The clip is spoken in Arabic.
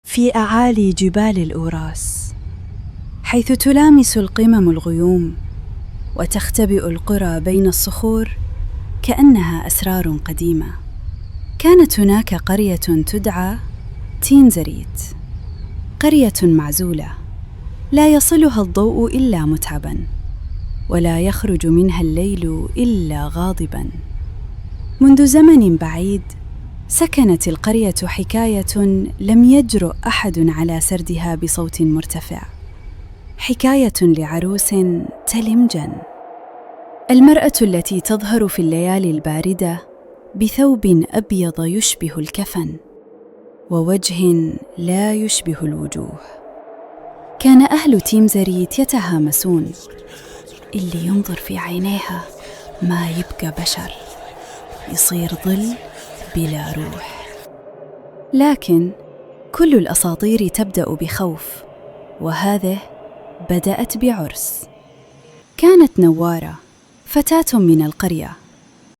في أعالي جبال الأوراس، حيث تلامس القمم الغيوم وتختبئ القرى بين الصخور كأنها أسرار قديمة. كانت هناك قرية تدعى تينزريت، قرية معزولة لا يصلها الضوء إلا متعباً، ولا يخرج منها الليل إلا غاضباً. منذ زمن بعيد سكنت القرية حكاية لم يجرؤ أحد على سردها بصوت مرتفع، حكاية لعروس تلمجن، المرأة التي تظهر في الليالي الباردة بثوب أبيض يشبه الكفن ووجه لا يشبه الوجوه. كان أهل تيمزريت يتهامسون: اللي ينظر في عينيها ما يبقى بشر، يصير ظل بلا روح. لكن كل الأساطير تبدأ بخوف، وهذه بدأت بعرس. كانت نوارة فتاة من القرية